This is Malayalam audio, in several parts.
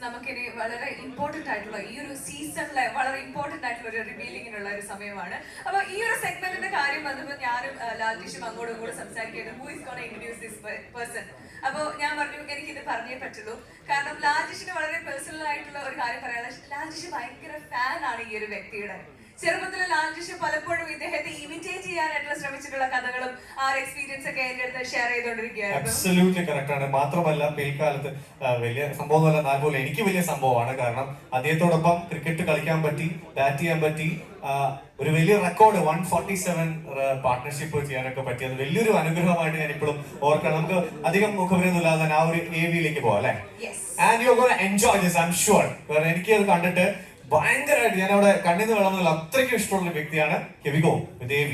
നമുക്കിനി വളരെ ഇമ്പോർട്ടന്റ് ആയിട്ടുള്ള ഈ ഒരു സീസണിലെ വളരെ ഇമ്പോർട്ടന്റ് ആയിട്ടുള്ള ഒരു റിവീലിങ്ങിനുള്ള ഒരു സമയമാണ്. അപ്പൊ ഈ ഒരു സെഗ്മെന്റിന്റെ കാര്യം വന്നപ്പോൾ ഞാനും ലാൽജിഷും അങ്ങോട്ടും ഇങ്ങോട്ടും സംസാരിക്കുന്നത് who is gonna introduce this person. അപ്പോൾ ഞാൻ പറഞ്ഞു എനിക്ക് ഇത് പറഞ്ഞേ പറ്റുള്ളൂ, കാരണം ലാൽജിഷിന് വളരെ പേഴ്സണൽ ആയിട്ടുള്ള ഒരു കാര്യം പറയാനുള്ളത്, ലാൽജിഷ് ഭയങ്കര ഫാൻ ആണ് ഈ ഒരു വ്യക്തിയുടെ. ചെറുപ്പത്തിലെ ലാൽജിഷ് പലപ്പോഴും ഇദ്ദേഹത്തെ ഇമിറ്റേറ്റ് ചെയ്യാനായിട്ടുള്ള ശ്രമിച്ചിട്ടുള്ള കഥകളും ആ എക്സ്പീരിയൻസ് ഒക്കെ എന്റെ അടുത്ത് ഷെയർ ചെയ്തുകൊണ്ടിരിക്കുകയായിരുന്നു. അബ്സല്യൂട്ട്ലി കറക്റ്റ് ആണ്. മാത്രമല്ല പിൽക്കാലത്ത് വലിയ സംഭവമല്ല, എന്നാൽ പോലും എനിക്ക് വലിയ സംഭവമാണ്. കാരണം അദ്ദേഹത്തോടൊപ്പം ക്രിക്കറ്റ് കളിക്കാൻ പറ്റി, ബാറ്റ് ചെയ്യാൻ പറ്റി, ഒരു വലിയ റെക്കോർഡ് 147 പാർട്ട്ണർഷിപ്പ് ചെയ്യാനൊക്കെ പറ്റി. അത് വലിയൊരു അനുഗ്രഹമായിട്ട് ഞാൻ ഇപ്പോഴും ഓർക്കണം. നമുക്ക് അധികം മുഖപരിയൊന്നുമില്ലാതെ തന്നെ ആ ഒരു AV-ലേക്ക് പോവാം അല്ലെ? And you gonna enjoy this, I am sure. കാരണം എനിക്ക് അത് കണ്ടിട്ട് ഭയങ്കരമായിട്ട് ഞാൻ അവിടെ കണ്ണിന്ന് വേണമെന്നില്ല, അത്രയ്ക്കും ഇഷ്ടമുള്ള വ്യക്തിയാണ്. Here we go with AV.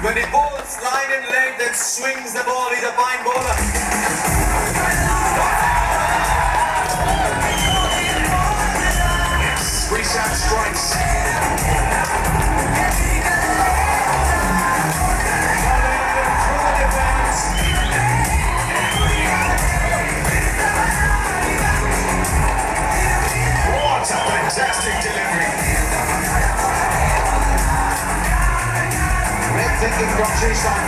When it bowls line and leg, then swings the ball. He's a fine bowler. Yes, Rishab strikes. What a fantastic delivery. Red thinking from Jason.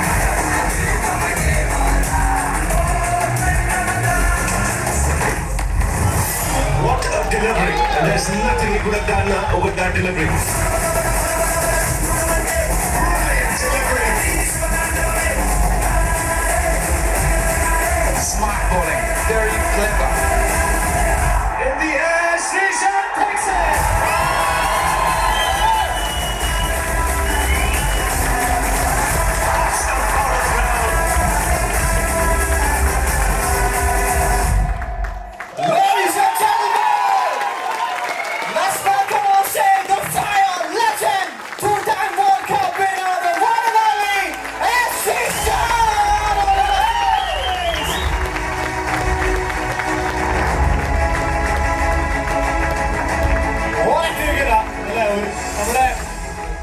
What a delivery. And there's nothing he could have done with that delivery. Brilliant delivery. Smart bowling. Very clever. In the air, Srishan takes it.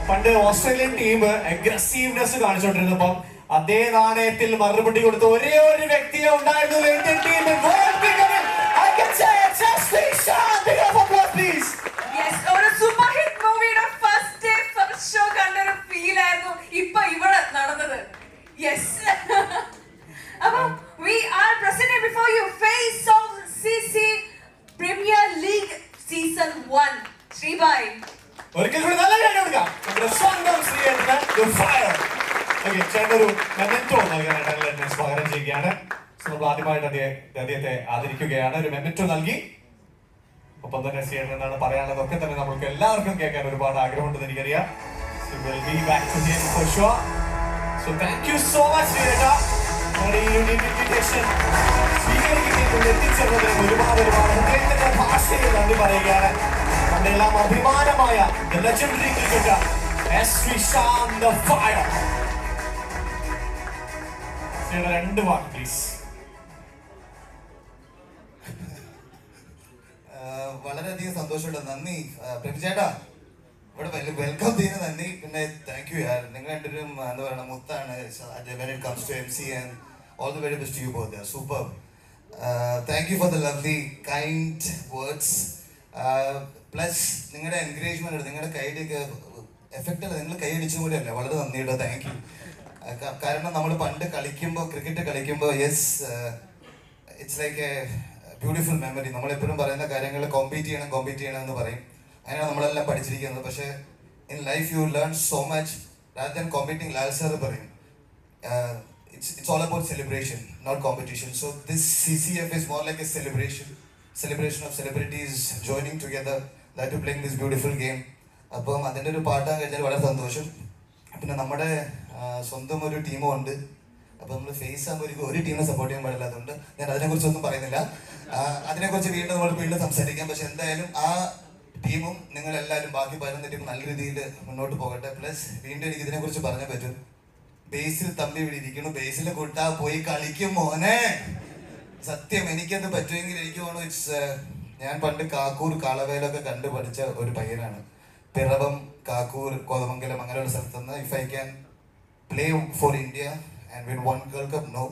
പണ്ട് ഓസ്ട്രേലിയൻ ടീം അഗ്രസീവ്നെസ് കാണിച്ചോണ്ടിരുന്നപ്പോ അതേ നാണയത്തിൽ മറുപടി കൊടുത്ത ഒരേ ഒരു വ്യക്തിയെ ഉണ്ടായിരുന്നുള്ളൂ ഇന്ത്യൻ ടീമിൽ. ഒരു സൂപ്പർ ഹിറ്റ് മൂവിയുടെ ഫസ്റ്റ് ഡേ ഫസ്റ്റ് ഷോ കണ്ടൊരു ഫീൽ ആയിരുന്നു ഇപ്പൊ ഇവിടെ നടന്നത്. യെസ്, അപ്പൊ we are presenting before you Face of CC Premier League Season 1. ശ്രീബായ് ഒരിക്കൽ കൂടി നല്ല കാര്യം കൊടുക്കാം. നമ്മുടെ സ്വന്തം ശ്രീയേട്ടന് The Fire. ഓക്കെ, ചേട്ടനൊരു മെമെന്റോ നൽകാനായിട്ട് സ്വാഗതം ചെയ്യുകയാണ്. നമ്മൾ ആദ്യമായിട്ട് അദ്ദേഹത്തെ ആദരിക്കുകയാണ്. ഒരു മെമെന്റോ നൽകി. ഒപ്പം തന്നെ ശ്രീയേട്ടൻ എന്താണ് പറയാനുള്ളതൊക്കെ തന്നെ നമ്മൾക്ക് എല്ലാവർക്കും കേൾക്കാൻ ഒരുപാട് ആഗ്രഹമുണ്ടെന്ന് എനിക്കറിയാം. So we'll be back to him for sure. So thank you so much ശ്രീയേട്ടാ. നമ്മുടെ ഈ ഇൻവിറ്റേഷൻ സ്വീകരിക്കുന്നതിൽ എത്തിച്ചേർന്നതിന് ഒരുപാട് ഹൃദയത്തിന്റെ ഭാഷയിൽ നന്ദി പറയുകയാണ്. നമ്മുടെ എല്ലാം അഭിമാനമായ legendary cricketer Srishan The Fire. രണ്ട് വാക്ക് പ്ലീസ്. വളരെയധികം സന്തോഷമുണ്ട്. നന്ദി പ്രഭു ചേട്ടാ, ഇവിടെ വെൽക്കം ചെയ്യുന്ന നന്ദി. പിന്നെ താങ്ക് യു യാർ. നിങ്ങൾ രണ്ടുപേരും എന്താ പറയുക മുത്താണ്. when it comes to MC and all the very best to you both. They are superb. Thank you for the lovely kind words. Plus നിങ്ങളുടെ എൻകറേജ്മെന്റ്, നിങ്ങളുടെ കൈയുടെയൊക്കെ എഫക്റ്റ് അല്ല, നിങ്ങൾ കൈയടിച്ചും കൂടെ അല്ലേ, വളരെ നന്ദിയുണ്ട്. Thank you. കാരണം നമ്മൾ പണ്ട് കളിക്കുമ്പോൾ, ക്രിക്കറ്റ് കളിക്കുമ്പോൾ, yes it's like A beautiful memory. നമ്മളെപ്പോഴും പറയുന്ന കാര്യങ്ങൾ കോമ്പീറ്റ് ചെയ്യണം എന്ന് പറയും. അങ്ങനെയാണ് നമ്മളെല്ലാം പഠിച്ചിരിക്കുന്നത്. പക്ഷേ in life you learn so much rather than competing. Lal sir പറയും it's all about celebration, not competition. So this CCF is more like a celebration of celebrities joining together, that to playing this beautiful game. അപ്പം അതിൻ്റെ ഒരു പാട്ടാൻ കഴിഞ്ഞാൽ വളരെ സന്തോഷം. പിന്നെ നമ്മുടെ സ്വന്തം ഒരു ടീമും ഉണ്ട്. അപ്പം നമ്മൾ ഫേസ് ആകുമ്പോൾ ഒരു ടീമിനെ സപ്പോർട്ട് ചെയ്യാൻ പാടില്ല. അതുകൊണ്ട് ഞാൻ അതിനെക്കുറിച്ചൊന്നും പറയുന്നില്ല. അതിനെക്കുറിച്ച് വീണ്ടും സംസാരിക്കാം. പക്ഷെ എന്തായാലും ആ ടീമും നിങ്ങളെല്ലാവരും ബാക്കി 11 ടീം നല്ല രീതിയിൽ മുന്നോട്ട് പോകട്ടെ. പ്ലസ് വീണ്ടും എനിക്ക് ഇതിനെക്കുറിച്ച് പറഞ്ഞേ പറ്റും. ബേസിൽ തമ്പി ഇവിടെ ഇരിക്കുന്നു. ബേസിൽ കൂട്ടാ പോയി കളിക്കും മോനെ. സത്യം എനിക്കത് പറ്റുമെങ്കിൽ എനിക്ക് തോന്നുന്നു ഇറ്റ്സ് ഞാൻ പണ്ട് കാക്കൂർ കാളവേലൊക്കെ കണ്ടു പഠിച്ച ഒരു പയ്യനാണ്. പിറവം, കാക്കൂർ, കോതമംഗലം അങ്ങനെയുള്ള സ്ഥലത്തുനിന്ന് if I can play for India and win 1 world cup, no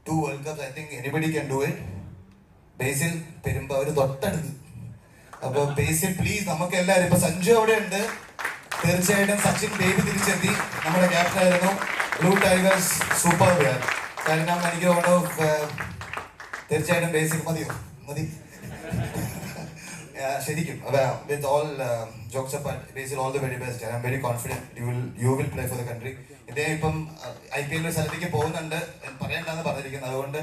2 world cup, I think anybody can do it. Basil Perumbavoor തൊട്ടടുത്ത്. അപ്പൊ ബേസിൽ പ്ലീസ്, നമുക്ക് എല്ലാവരും ഇപ്പൊ സഞ്ജു അവിടെ ഉണ്ട്, തീർച്ചയായിട്ടും സച്ചിൻ ബേബി തിരിച്ചെത്തി, നമ്മുടെ ക്യാപ്റ്റൻ ആയിരുന്നു. Blue tigers super player. കാരണം എനിക്ക് തോന്നുന്നു തീർച്ചയായിട്ടും ബേസിൽ മതി ശരിക്കും. With all jokes apart, Basil all the very best. I am very confident you will play for the country. ഇദ്ദേഹം ഇപ്പം IPL ഒരു സ്ഥലത്തേക്ക് പോകുന്നുണ്ട്, പറയണ്ടെന്ന് പറഞ്ഞിരിക്കുന്നത്. അതുകൊണ്ട്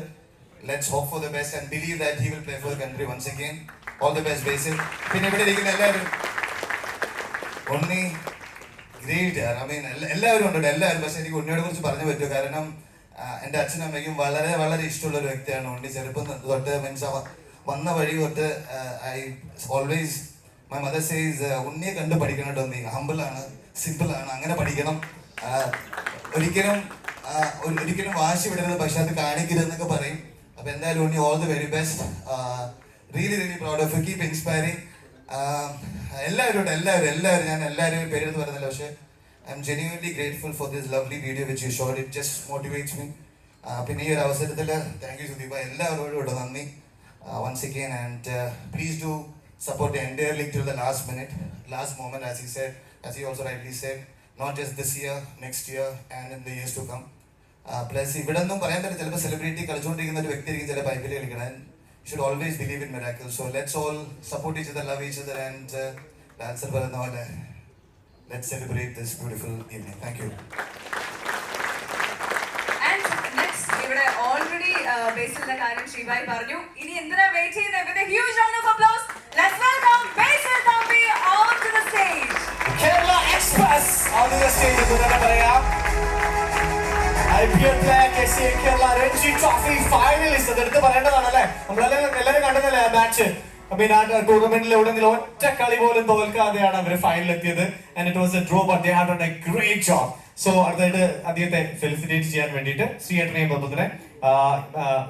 let's hope for the best and believe that he will play for the country once again. All the best, Basil. പിന്നെ ഇവിടെ ഇരിക്കുന്ന എല്ലാവരും ഉണ്ണി ഗ്രേറ്റ്. ഐ മീൻ എല്ലാവരും ഉണ്ട്, എല്ലാവരും. പക്ഷെ എനിക്ക് ഉണ്ണിയോടെ കുറിച്ച് പറഞ്ഞു പറ്റും, കാരണം എൻ്റെ അച്ഛനും അമ്മയ്ക്കും വളരെ വളരെ ഇഷ്ടമുള്ള ഒരു വ്യക്തിയാണ് ഉണ്ണി. ചെറുപ്പം തൊട്ട് മീൻസ് വന്ന വഴി തൊട്ട് I always my mother says ഉണ്ണിയെ കണ്ട് പഠിക്കണം കേട്ടോ. നീ ഹമ്പിളാണ്, സിമ്പിളാണ്, അങ്ങനെ പഠിക്കണം. ഒരിക്കലും വാശി വിടരുത്, പക്ഷെ അത് കാണിക്കരുതെന്നൊക്കെ പറയും. അപ്പൊ എന്തായാലും Unni all the very best. Really really proud of you. Keep inspiring. എല്ലാവരും ഞാൻ എല്ലാവരും പേരെടുത്ത് പറയുന്നില്ല, പക്ഷെ I am genuinely grateful for this lovely video which you showed. It just motivates me. പിന്നെ ഈ ഒരു അവസരത്തിൽ താങ്ക് യു സുദീപ, എല്ലാവരോടും ഇവിടെ നന്ദി once again, and please do support the entire league till the last minute, last moment, as he said, as he also rightly said, not just this year, next year and in the years to come. Plus ഇവിടെ ഒന്നും പറയാൻ പറ്റില്ല, ചിലപ്പോൾ സെലിബ്രിറ്റി കളിച്ചുകൊണ്ടിരിക്കുന്ന ഒരു വ്യക്തിയായിരിക്കും ചില IPL കളിക്കണം. should always believe in miracles, so let's all support each other, love each other, and dancer പറയുന്ന പോലെ let's celebrate this beautiful evening. Thank you. And next, ഇവിടെ already ബേസിലിന്റെ കാര്യം ശ്രീബായി പറഞ്ഞു. ഇനി എന്തിനാ വെയിറ്റ് ചെയ്യുന്നത്? With a huge round of applause, let's welcome Basil Thambi onto the stage. Kerala Express onto the stage എന്ന് തന്നെ പറയാം. IPL player KCA Kerala Ranji Trophy finalist. അതെടുത്ത് പറയേണ്ടതാണല്ലേ, നമ്മളെല്ലാവരും കണ്ടതല്ലേ ആ മാച്ച്. ആ ടൂർണമെന്റിൽ എവിടെയെങ്കിലും ഒറ്റ കളി പോലും തോൽക്കാതെയാണ് അവർ ഫൈനൽ എത്തിയത്. And it was A draw, but they had done A great job. So അടുത്തായിട്ട് അദ്ദേഹത്തെ ഫെലിസിറ്റേറ്റ് ചെയ്യാൻ വേണ്ടിയിട്ട് ശ്രീയേട്ടനെയും അതുപോലെ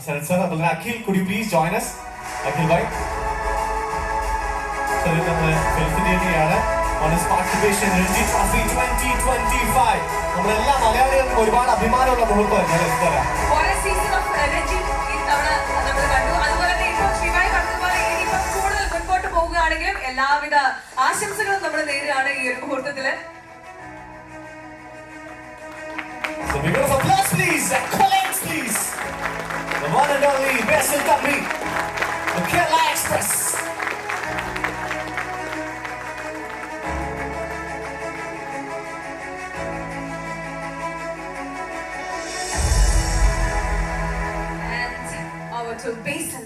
ശരത് സർ, അതുപോലെ Akhil, could you please join us? Akhil bhai നമ്മൾ ഫെലിസിറ്റേറ്റ് ചെയ്യാണ് on his participation in Ranji Trophy 2025. നമ്മളെല്ലാ മലയാളികൾക്കും ഒരുപാട് അഭിമാനമുള്ള മുഹൂർത്തമായിരുന്നു. What a season of Ranji ഇത്തവണ നമ്മൾ കണ്ടു. അതുപോലെ തന്നെ ഇപ്പോൾ ശ്രീബായി പറഞ്ഞതുപോലെ ഇനിയിപ്പോൾ കൂടുതൽ മുൻപോട്ട് പോവുകയാണെങ്കിലും എല്ലാവിധ ആശംസകളും നമ്മൾ നേരുകയാണ് ഈ ഒരു മുഹൂർത്തത്തില്. So we give a applause please, accolades please. The one and only Basil Thambi, the Kerala Express. And over to Basil.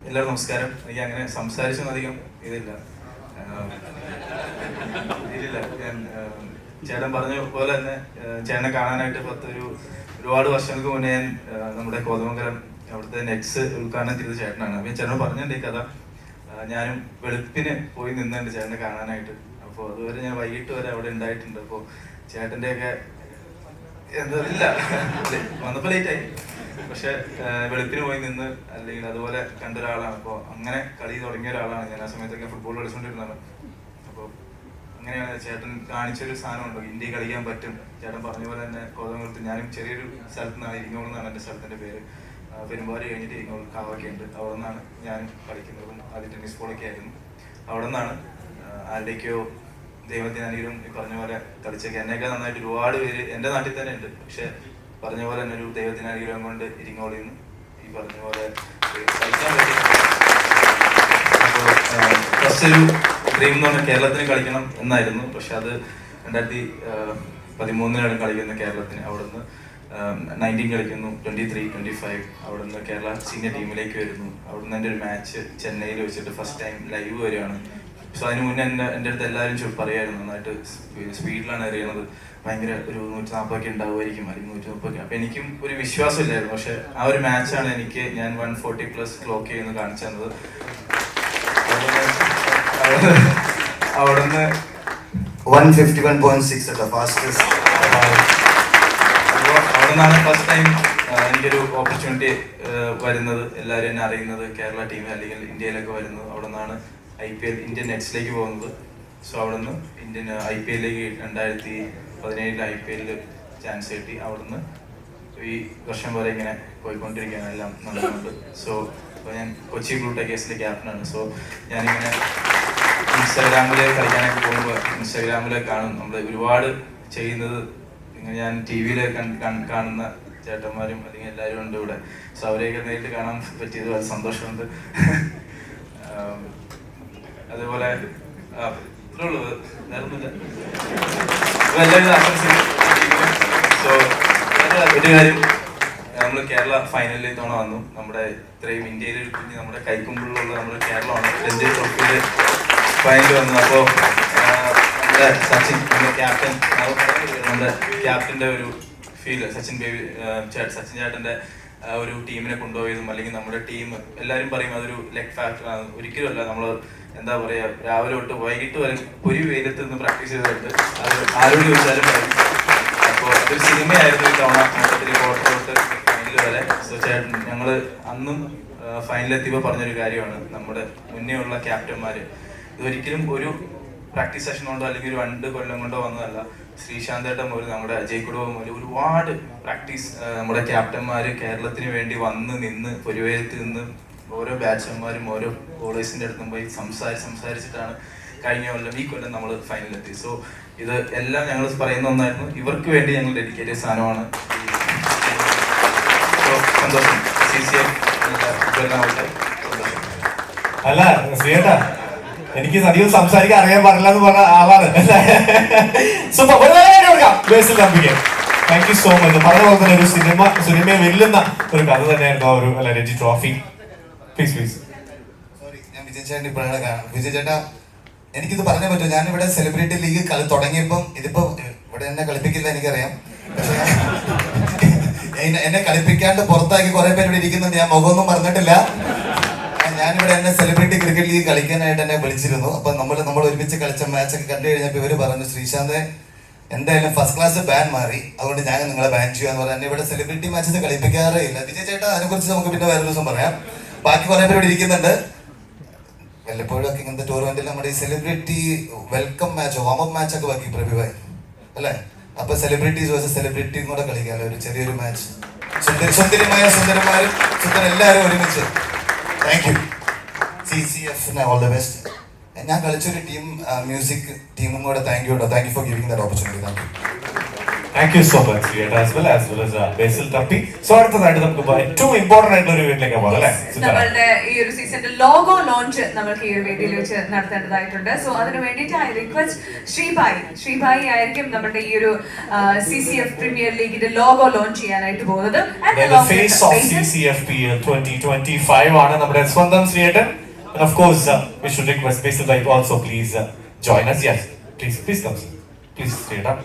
എല്ലാവർക്കും നമസ്കാരം. എനിക്ക് അങ്ങനെ സംസാരിച്ചൊന്നും അധികം ഇതില്ല. ഞാൻ ചേട്ടൻ പറഞ്ഞ പോലെ തന്നെ ചേട്ടനെ കാണാനായിട്ട് ഒരുപാട് വർഷങ്ങൾക്ക് മുന്നേ ഞാൻ നമ്മുടെ കോതമംഗലം അവിടുത്തെ നെറ്റ്സ് ഉദ്ഘാടനം ചെയ്ത ചേട്ടനാണ്. അപ്പം ചേട്ടൻ പറഞ്ഞിട്ടുണ്ട് ഈ കഥ. ഞാനും വെളുപ്പിന് പോയി നിന്നുണ്ട് ചേട്ടനെ കാണാനായിട്ട്. അപ്പോൾ അതുവരെ ഞാൻ വൈകിട്ട് വരെ അവിടെ ഉണ്ടായിട്ടുണ്ട്. അപ്പോൾ ചേട്ടൻ്റെയൊക്കെ എന്താ ഇല്ല വന്നപ്പോൾ ലേറ്റായി, പക്ഷെ വെളുപ്പിന് പോയി നിന്ന് അല്ലെങ്കിൽ അതുപോലെ കണ്ട ഒരാളാണ്. അപ്പോൾ അങ്ങനെ കളി തുടങ്ങിയ ഒരാളാണ് ഞാൻ. ആ സമയത്തൊക്കെ ഫുട്ബോൾ കളിച്ചുകൊണ്ടിരുന്നതാണ്. അപ്പോൾ അങ്ങനെയാണ് ചേട്ടൻ കാണിച്ചൊരു സാധനമുണ്ടോ, ഇന്ത്യ കളിക്കാൻ പറ്റും. ചേട്ടൻ പറഞ്ഞ പോലെ തന്നെ കോതമംഗലത്ത് ഞാനും ചെറിയൊരു സ്ഥലത്ത് നിന്നാണ്, ഇരിങ്ങോൾ എന്നാണ് എൻ്റെ സ്ഥലത്തിൻ്റെ പേര്. പെരുമ്പാവൂർ കഴിഞ്ഞിട്ട് ഇരിങ്ങോൾ കാവൊക്കെ ഉണ്ട്. അവിടെ നിന്നാണ് ഞാനും കളിക്കുന്നതും. ആദ്യം ടെന്നീസ് ബോളൊക്കെ ആയിരുന്നു. അവിടെ നിന്നാണ് ആരുടെയൊക്കെയോ ദൈവത്തിന് അനുഗ്രഹം ഈ പറഞ്ഞ പോലെ കളിച്ചൊക്കെ. എന്നെയൊക്കെ നന്നായിട്ട് ഒരുപാട് പേര് എൻ്റെ നാട്ടിൽ തന്നെ ഉണ്ട്. പക്ഷെ പറഞ്ഞ പോലെ തന്നെ ഒരു ദൈവത്തിന് അനുഗ്രഹം കൊണ്ട് ഇരിങ്ങോളിൽ നിന്ന് ഈ പറഞ്ഞ പോലെ കളിക്കാൻ പറ്റും. അപ്പോൾ ഫസ്റ്റ് ഒരു ഡ്രീം എന്ന് പറഞ്ഞാൽ കേരളത്തിന് കളിക്കണം എന്നായിരുന്നു. പക്ഷെ അത് 2013 കളിക്കുന്ന കേരളത്തിന്. അവിടുന്ന് 19 കളിക്കുന്നു, 23, 25 അവിടുന്ന് കേരള സീനിയർ ടീമിലേക്ക് വരുന്നു. അവിടുന്ന് എൻ്റെ ഒരു മാച്ച് ചെന്നൈയിൽ വെച്ചിട്ട് ഫസ്റ്റ് ടൈം ലൈവ് വരികയാണ്. സോ അതിന് മുന്നേ എൻ്റെ അടുത്ത് എല്ലാവരും പറയായിരുന്നു നന്നായിട്ട് സ്പീഡിലാണ് എറിയണത്, ഭയങ്കര ഒരു 140 ഉണ്ടാവുമായിരിക്കും, അല്ലെങ്കിൽ 130. അപ്പം എനിക്കും ഒരു വിശ്വാസമില്ലായിരുന്നു. പക്ഷെ ആ ഒരു മാച്ചാണ് എനിക്ക് ഞാൻ 140+ ക്ലോക്ക് ചെയ്യുന്നത് കാണിച്ചു തന്നത്. അവിടുന്ന് 151.6 at the fastest. അപ്പോൾ അവിടെ നിന്നാണ് ഫസ്റ്റ് ടൈം എനിക്കൊരു ഓപ്പർച്യൂണിറ്റി വരുന്നത്, എല്ലാവരും എന്നെ അറിയുന്നത്, കേരള ടീം അല്ലെങ്കിൽ ഇന്ത്യയിലൊക്കെ വരുന്നത്. അവിടെ നിന്നാണ് IPL ഇന്ത്യൻ നെറ്റ്സിലേക്ക് പോകുന്നത്. സോ അവിടെ നിന്ന് ഇന്ത്യൻ IPL-ലേക്ക് 2017 IPL ചാൻസ് കിട്ടി. അവിടെ നിന്ന് ഈ വർഷം വരെ ഇങ്ങനെ പോയിക്കൊണ്ടിരിക്കുകയാണ്, എല്ലാം നടക്കുന്നുണ്ട്. സോ ഇപ്പോൾ ഞാൻ കൊച്ചി ബ്ലൂ ടൈഗേഴ്സിലെ ക്യാപ്റ്റനാണ്. സോ ഞാനിങ്ങനെ ഇൻസ്റ്റാഗ്രാമിൽ കളിക്കാനൊക്കെ പോകുമ്പോൾ ഇൻസ്റ്റാഗ്രാമിൽ കാണും നമ്മൾ ഒരുപാട് ചെയ്യുന്നത്. ഇങ്ങനെ ഞാൻ TV-യിൽ കാണുന്ന ചേട്ടന്മാരും അല്ലെങ്കിൽ എല്ലാവരും ഉണ്ട് ഇവിടെ. സോ അവരെയൊക്കെ നേരിട്ട് കാണാൻ പറ്റിയത് വളരെ സന്തോഷമുണ്ട്. അതുപോലെ ഇത്രേ ഉള്ളൂ, നേരൊന്നുമില്ല. അപ്പോൾ എല്ലാവരും ആശംസിക്കും. സോ ഒരു കാര്യം, നമ്മൾ കേരള ഫൈനലിൽ തവണ വന്നു. നമ്മുടെ ഇത്രയും ഇന്ത്യയിൽ ഒരു കുഞ്ഞ് നമ്മുടെ കൈക്കുമ്പിളിലുള്ള നമ്മുടെ കേരളമാണ് രഞ്ജി ട്രോഫിയിൽ ഫൈനൽ വന്നത്. അപ്പോൾ നമ്മുടെ സച്ചിൻ, നമ്മുടെ ക്യാപ്റ്റൻ, നമ്മുടെ ക്യാപ്റ്റൻ്റെ ഒരു ഫീല്, സച്ചിൻ ചേട്ടൻ്റെ ഒരു ടീമിനെ കൊണ്ടുപോയതും അല്ലെങ്കിൽ നമ്മുടെ ടീം എല്ലാവരും പറയും അതൊരു ലെഗ് ഫാക്ടറാണ്. ഒരിക്കലുമല്ല. നമ്മൾ എന്താ പറയുക, രാവിലെ തൊട്ട് വൈകിട്ട് വരെ ഒരു വെയിലത്ത് നിന്ന് പ്രാക്ടീസ് ചെയ്തിട്ട് അത് ആരോട് ചോദിച്ചാലും പറയും. അപ്പോൾ അതൊരു സിനിമയായിരുന്നു തവണ മൊത്തത്തിൽ ക്വാർട്ടർ തൊട്ട് ഫൈനൽ വരെ. സോ ചേട്ടൻ ഞങ്ങൾ അന്നും ഫൈനലെത്തിയപ്പോൾ പറഞ്ഞൊരു കാര്യമാണ്, നമ്മുടെ മുന്നേ ഉള്ള ക്യാപ്റ്റന്മാർ ഇതൊരിക്കലും ഒരു പ്രാക്ടീസ് സെഷൻ കൊണ്ടോ അല്ലെങ്കിൽ ഒരു 2 കൊല്ലം കൊണ്ടോ വന്നതല്ല. ശ്രീശാന്തേട്ടൻ പോലും നമ്മുടെ അജയ് കുടുംബം പോലും ഒരുപാട് പ്രാക്ടീസ് നമ്മുടെ ക്യാപ്റ്റന്മാർ കേരളത്തിന് വേണ്ടി വന്ന് നിന്ന് പൊരുവേലത്ത് നിന്ന് ഓരോ ബാറ്റ്സ്മാന്മാരും ഓരോ ബോളേഴ്സിൻ്റെ അടുത്തും പോയി സംസാരിച്ചിട്ടാണ് കഴിഞ്ഞ കൊല്ലം ഈ കൊല്ലം നമ്മൾ ഫൈനലിലെത്തി. സോ ഇത് എല്ലാം ഞങ്ങൾ പറയുന്ന ഒന്നായിരുന്നു. ഇവർക്ക് വേണ്ടി ഞങ്ങൾ ഡെഡിക്കേറ്റ് ചെയ്ത സാധനമാണ്. സോ സന്തോഷം. CCF സന്തോഷം. അല്ല ശ്രീയേട്ടാ, എനിക്ക് അധികം സംസാരിക്കാൻ അറിയാൻ പാടില്ല എന്ന് പറഞ്ഞ ആളാണ്. സൂപ്പർ. ബേസിൽ നമ്പിക്കേ, താങ്ക് യു സോ മച്ച്. പറഞ്ഞ പോലെ തന്നെ ഒരു സിനിമയെ വെല്ലുന്ന ഒരു കഥ തന്നെയായിരുന്നു ഒരു Ranji trophy. Please please. Sorry, ഞാൻ വിജയ് ചേട്ടൻ ഇപ്പോഴാണ് കാണാം. വിജയ് ചേട്ടാ, എനിക്കിത് പറഞ്ഞേ പറ്റൂ. ഞാനിവിടെ സെലിബ്രിറ്റി ലീഗ് കളി തുടങ്ങിയപ്പം ഇതിപ്പോ ഇവിടെ എന്നെ കളിപ്പിക്കില്ല എനിക്കറിയാം. പക്ഷേ എന്നെ കളിപ്പിക്കാണ്ട് പുറത്താക്കി കുറെ പേര് ഇവിടെ ഇരിക്കുന്നുണ്ട്. ഞാൻ മുഖമൊന്നും പറഞ്ഞിട്ടില്ല. ഞാനിവിടെ എന്നെ സെലിബ്രിറ്റി ക്രിക്കറ്റ് ലീഗ് കളിക്കാനായിട്ട് എന്നെ വിളിച്ചിരുന്നു. അപ്പൊ നമ്മൾ ഒരുമിച്ച് കളിച്ച മാച്ചൊക്കെ കണ്ടു കഴിഞ്ഞപ്പോൾ ഇവര് പറഞ്ഞു, ശ്രീശാന്ത് എന്തായാലും ഫസ്റ്റ് ക്ലാസ് ബാൻ മാറി, അതുകൊണ്ട് ഞാൻ നിങ്ങളെ ബാൻ ചെയ്യാന്ന് പറഞ്ഞു. എന്നെ ഇവിടെ സെലിബ്രിറ്റി മാച്ചസ് കളിപ്പിക്കാറേ ഇല്ല. വിജയ് ചേട്ടാ, അതിനെക്കുറിച്ച് നമുക്ക് പിന്നെ വേറെ ദിവസം പറയാം. ബാക്കി കുറെ പേര് ഇവിടെ ഇരിക്കുന്നുണ്ട്. വല്ലപ്പോഴും ഒക്കെ ഇങ്ങനത്തെ ടൂർണമെന്റിൽ നമ്മുടെ ഈ സെലിബ്രിറ്റി വെൽക്കം മാച്ചോ വാമപ്പ് മാച്ചൊക്കെ ബാക്കി പ്രഭിഭായി അല്ലേ? അപ്പൊ സെലിബ്രിറ്റീസ് വേഴ്സസ് സെലിബ്രിറ്റിയും കൂടെ കളിക്കാമല്ലോ, ഒരു ചെറിയൊരു മാച്ച്. സുന്ദരന്മാരും സുന്ദരൻ എല്ലാവരും ഒരുമിച്ച്. Thank you. CCF all the best. ഞാൻ കളിച്ചൊരു ടീം മ്യൂസിക് ടീമും കൂടെ താങ്ക് യു കേട്ടോ. Thank you for giving that opportunity. Thank you. Thank you so much ശ്രീയേട്ടാ, as well as ബേസിൽ തപ്പി. സോ അടുത്തതായിട്ട് നമുക്ക് ഏറ്റവും ഇമ്പോർട്ടന്റ് ആയിട്ടുള്ള ഒരു ഇവന്റിലേക്ക് പോകാം അല്ലേ? നമ്മളുടെ ഈ ഒരു സീസണിന്റെ ലോഗോ ലോഞ്ച് നമുക്ക് ഈ ഒരു വേദിയിൽ വെച്ച് നടത്തേണ്ടതായിട്ടുണ്ട്. സോ അതിന് വേണ്ടിയിട്ട് ഐ റിക്വസ്റ്റ് ശ്രീഭായി ആയിരിക്കും നമ്മുടെ ഈ ഒരു CCF പ്രീമിയർ ലീഗിന്റെ ലോഗോ ലോഞ്ച് ചെയ്യാനായിട്ട് പോകുന്നത്. ഫേസ് ഓഫ് CCF PL 2025 ആണ് നമ്മുടെ സ്വന്തം ശ്രീയേട്ടൻ. And of course, we should request Basil Bhai also please join us. Yes, please come. Please straight up.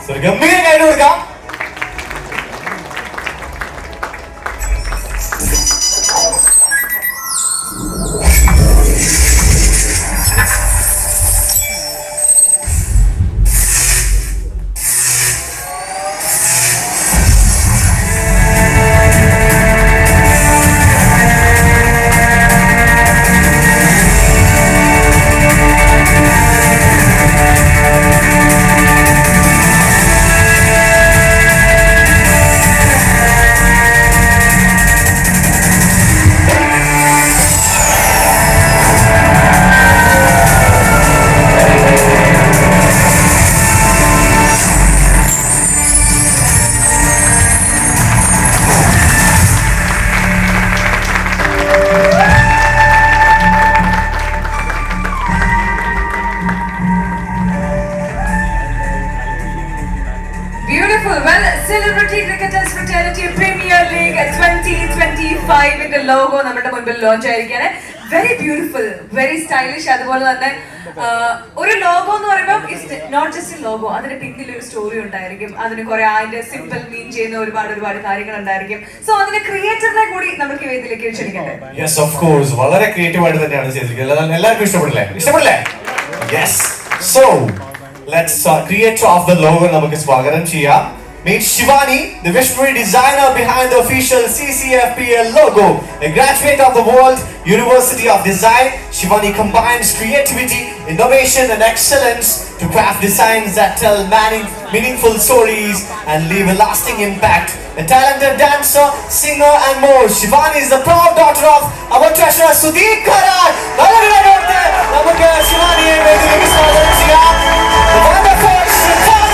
So ഗംഭീരമായിട്ട് കൊടുക്കാം. Celebrity Cricketers Fraternity Premier League 2025 logo നമ്മുടെ മുൻപിൽ ലോഞ്ച് ആയിരിക്കാണ്. Very beautiful, very stylish. അതുപോലെ തന്നെ ഒരു ലോഗോ എന്ന് പറയുമ്പോൾ ഇറ്റ്സ് നോട്ട് ജസ്റ്റ് ലോഗോ, അതിന് പിന്നിൽ ഒരു സ്റ്റോറി ഉണ്ടായിരിക്കും, അതിന് കുറെ അതിന്റെ സിമ്പിൾ മീൻ ചെയ്യുന്ന ഒരുപാട് കാര്യങ്ങൾ ഉണ്ടായിരിക്കും. സോ അതിന്റെ ക്രിയേറ്ററിനെ കൂടി നമുക്ക് വേദിയിലേക്ക് ക്ഷണിക്കട്ടെ. യെസ് ഓഫ് കോഴ്സ്, വളരെ ക്രിയേറ്റീവ് ആയിട്ട് തന്നെയാണ് ചെയ്തിരിക്കുന്നത്. എല്ലാവർക്കും ഇഷ്ടപ്പെടില്ലേ? Yes. So let's creator of the logo നമുക്ക് സ്വാഗതം ചെയ്യാം. Meet Shivani, the visionary designer behind the official CCFPL logo. A graduate of the World University of Design, Shivani combines creativity, innovation and excellence to craft designs that tell meaningful stories and leave a lasting impact. A talented dancer, singer and more, Shivani is the proud daughter of our treasurer Sudeep Karan. നമുക്ക് ശിവാനിയെ വേദിയിലേക്ക് സ്വാഗതം ചെയ്യാം. The wonderful Shivani.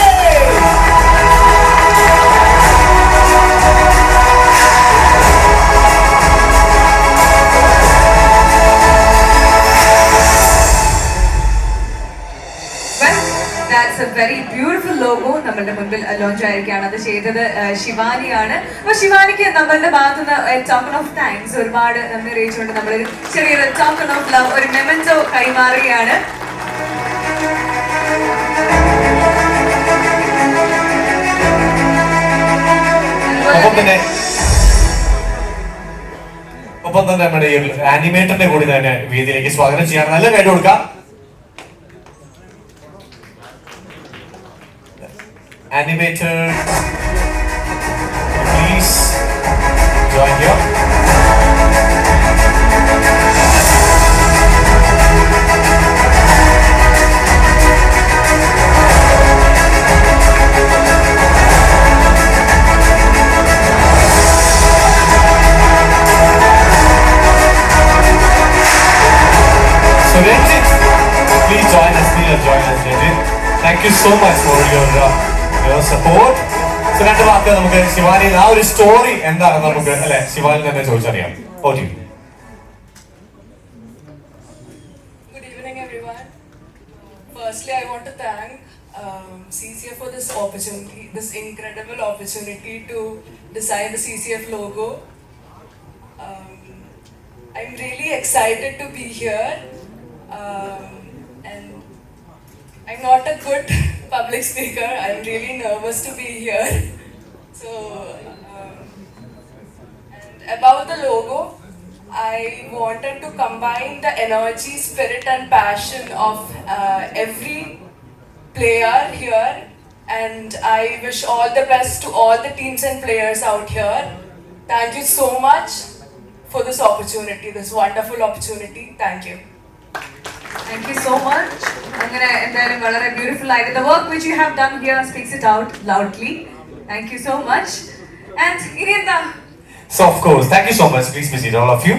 That's a very beautiful logo. നമ്മളുടെ മുൻപിൽ ലോഞ്ച് ആയിരിക്കുകയാണ്. അത് ചെയ്തത് ശിവാനിയാണ്. അപ്പൊ ശിവാനിക്ക് നമ്മളുടെ ഭാഗത്തുനിന്ന് ടോക്കൺ ഓഫ് താങ്ക്സ് ഒരുപാട് നന്ദി അറിയിച്ചുകൊണ്ട് നമ്മളൊരു ചെറിയൊരു ടോക്കൺ ഓഫ് ലവ്, ഒരു മെമന്റോ കൈമാറുകയാണ്. ഒപ്പം തന്നെ നമ്മുടെ ഈ ആനിമേറ്ററിനെ കൂടി തന്നെ വേദിയിലേക്ക് സ്വാഗതം ചെയ്യാണ്. നല്ല കൈ കൊടുക്കാം. Animator, please join here. So Ranjit, please join us, Ranjit. Thank you so much for your support. So രണ്ട് വാക്ക് നമുക്ക് ശിവാനി ആ ഒരു സ്റ്റോറി എന്താണ് നമുക്ക് അല്ലെ ശിവാനി തന്നെ ചോദിച്ചറിയാം. Okay. Good evening, everyone. Firstly, I want to thank CCF for this opportunity, this incredible opportunity to design the CCF logo. I'm really excited to be here, and I'm not a good public speaker. I'm really nervous to be here. So, and about the logo, I wanted to combine the energy, spirit and passion of every player here, and I wish all the best to all the teams and players out here. Thank you so much for this opportunity, this wonderful opportunity. Thank you. Thank you so much. അങ്ങനെ എന്തായാലും വളരെ ബ്യൂട്ടിഫുൾ ആയിട്ട് the work which you have done here speaks it out loudly. Thank you so much. And ഇനി എന്താ? So of course, thank you so much. Please visit all of you.